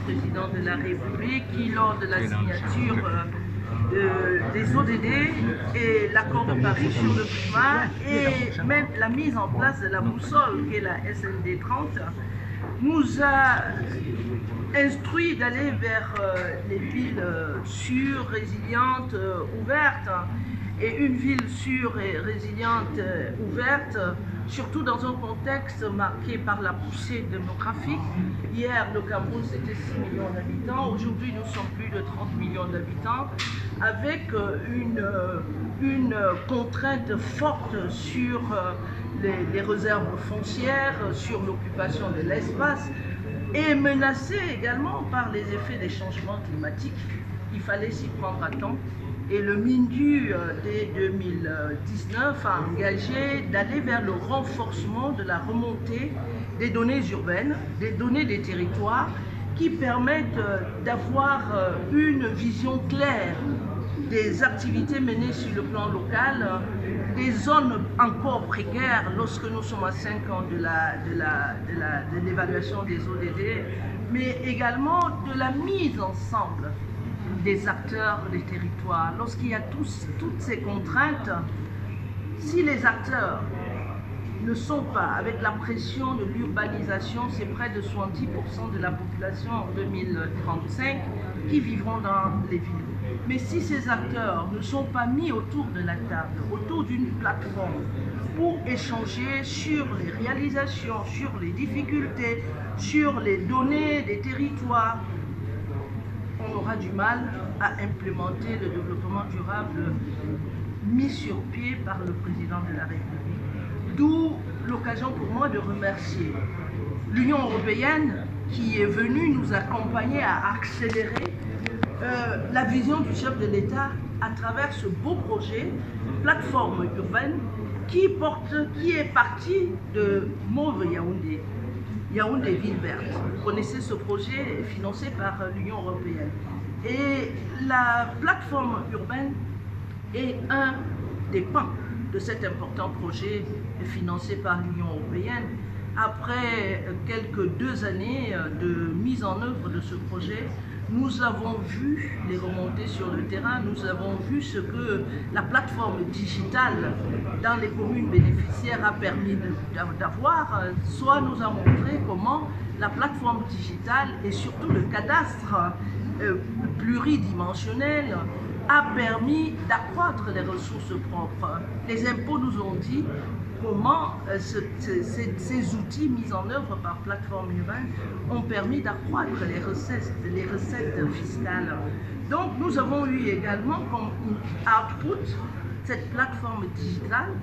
président de la République qui, lors de la signature des ODD et l'accord de Paris sur le climat et même la mise en place de la boussole qui est la SND 30, nous a instruit d'aller vers les villes sûres, résilientes, ouvertes, et une ville sûre et résiliente, ouverte, surtout dans un contexte marqué par la poussée démographique. Hier, le Cameroun, c'était 6 millions d'habitants. Aujourd'hui, nous sommes plus de 30 millions d'habitants, avec une contrainte forte sur les réserves foncières, sur l'occupation de l'espace, et menacée également par les effets des changements climatiques. Il fallait s'y prendre à temps. Et le MINDU, dès 2019, a engagé d'aller vers le renforcement de la remontée des données urbaines, des données des territoires, qui permettent d'avoir une vision claire des activités menées sur le plan local, des zones encore précaires lorsque nous sommes à 5 ans de l'évaluation des ODD, mais également de la mise ensemble des acteurs des territoires. Lorsqu'il y a toutes ces contraintes, si les acteurs ne sont pas, avec la pression de l'urbanisation, c'est près de 70% de la population en 2035 qui vivront dans les villes. Mais si ces acteurs ne sont pas mis autour de la table, autour d'une plateforme, pour échanger sur les réalisations, sur les difficultés, sur les données des territoires, on aura du mal à implémenter le développement durable mis sur pied par le président de la République. D'où l'occasion pour moi de remercier l'Union européenne qui est venue nous accompagner à accélérer la vision du chef de l'État à travers ce beau projet, plateforme urbaine, qui est parti de Mauve Yaoundé. Yaoundé Ville Verte. Vous connaissez ce projet financé par l'Union européenne. Et la plateforme urbaine est un des pans de cet important projet financé par l'Union européenne. Après quelques 2 années de mise en œuvre de ce projet, nous avons vu les remontées sur le terrain, nous avons vu ce que la plateforme digitale dans les communes bénéficiaires a permis d'avoir, soit nous a montré comment la plateforme digitale et surtout le cadastre pluridimensionnel a permis d'accroître les ressources propres. Les impôts nous ont dit comment ces outils mis en œuvre par plateforme urbaine ont permis d'accroître les recettes fiscales. Donc nous avons eu également comme output cette plateforme digitale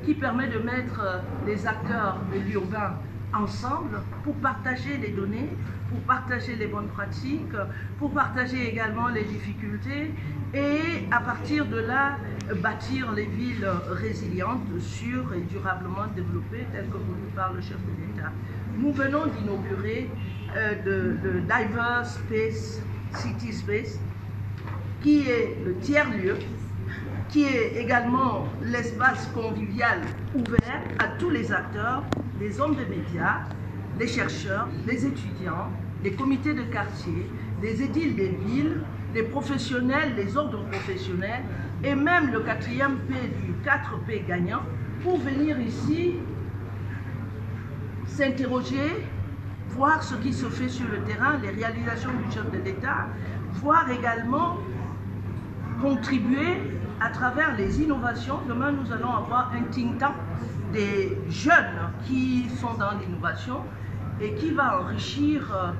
qui permet de mettre les acteurs de l'urbain ensemble pour partager les données, pour partager les bonnes pratiques, pour partager également les difficultés et à partir de là bâtir les villes résilientes, sûres et durablement développées telles que voulu par le chef de l'État. Nous venons d'inaugurer le Diverse Space, City Space, qui est le tiers-lieu, qui est également l'espace convivial ouvert à tous les acteurs, les hommes de médias, les chercheurs, les étudiants, les comités de quartier, les édiles des villes, les professionnels, les ordres professionnels et même le 4e P du 4P gagnant pour venir ici s'interroger, voir ce qui se fait sur le terrain, les réalisations du chef de l'État, voir également contribuer à travers les innovations. Demain, nous allons avoir un think tank des jeunes qui sont dans l'innovation et qui va enrichir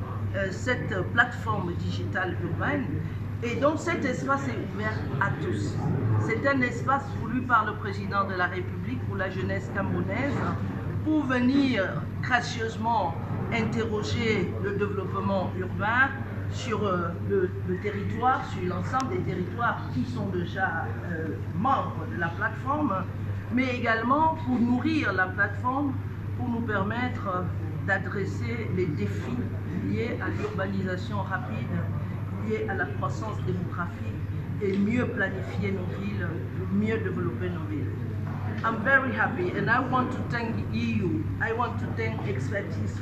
cette plateforme digitale urbaine. Et donc cet espace est ouvert à tous. C'est un espace voulu par le président de la République pour la jeunesse camerounaise pour venir gracieusement interroger le développement urbain sur le territoire, sur l'ensemble des territoires qui sont déjà membres de la plateforme, mais également pour nourrir la plateforme, pour nous permettre d'adresser les défis liés à l'urbanisation rapide, liés à la croissance démographique et mieux planifier nos villes, mieux développer nos villes. I'm very happy and I want to thank the EU, I want to thank Expertise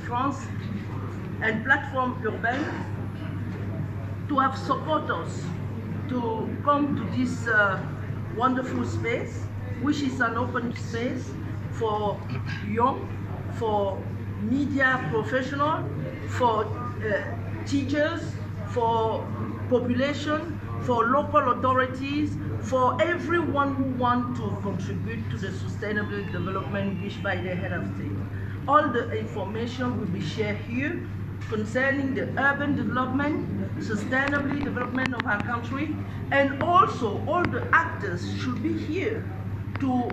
France and Platform Urbaine to have support us to come to this wonderful space, which is an open space for young, for media professionals, for teachers, for population, for local authorities, for everyone who wants to contribute to the sustainable development wished by the head of state. All the information will be shared here concerning the urban development, sustainable development of our country, and also all the actors should be here to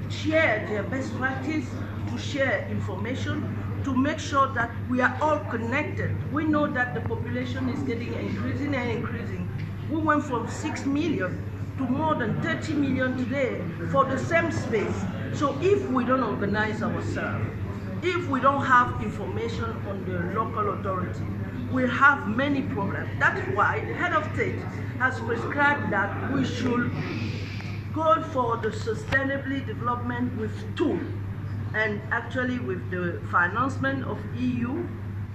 share their best practice, to share information, to make sure that we are all connected. We know that the population is getting increasing and increasing. We went from 6 million to more than 30 million today for the same space. So if we don't organize ourselves, if we don't have information on the local authority, we have many problems. That's why the head of state has prescribed that we should go for the sustainable development with tools. And actually with the financement of EU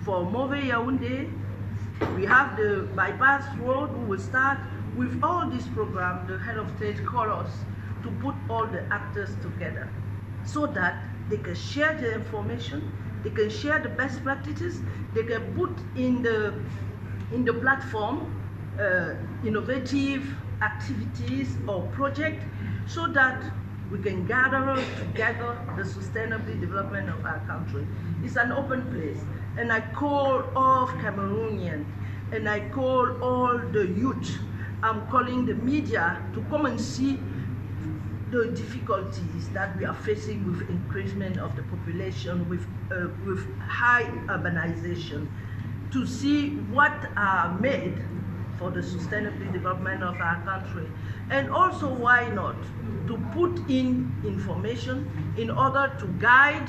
for Mauvais Yaoundé, we have the bypass road. We will start with all this program. The head of state called us to put all the actors together so that they can share the information, they can share the best practices, they can put in the platform innovative activities or projects so that we can gather together the sustainable development of our country. It's an open place, and I call all Cameroonians, and I call all the youth. I'm calling the media to come and see the difficulties that we are facing with increasement of the population, with high urbanization, to see what are made for the sustainable development of our country. And also, why not, to put in information in order to guide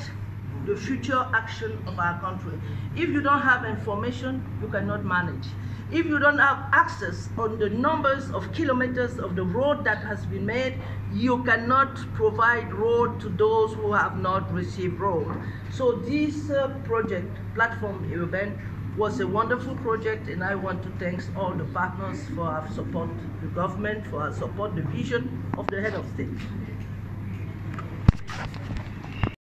the future action of our country. If you don't have information, you cannot manage. If you don't have access on the numbers of kilometers of the road that has been made, you cannot provide road to those who have not received road. So this project, Platform Urbaine, was a wonderful project, and I want to thank all the partners for our support, the government for our support, the vision of the head of state.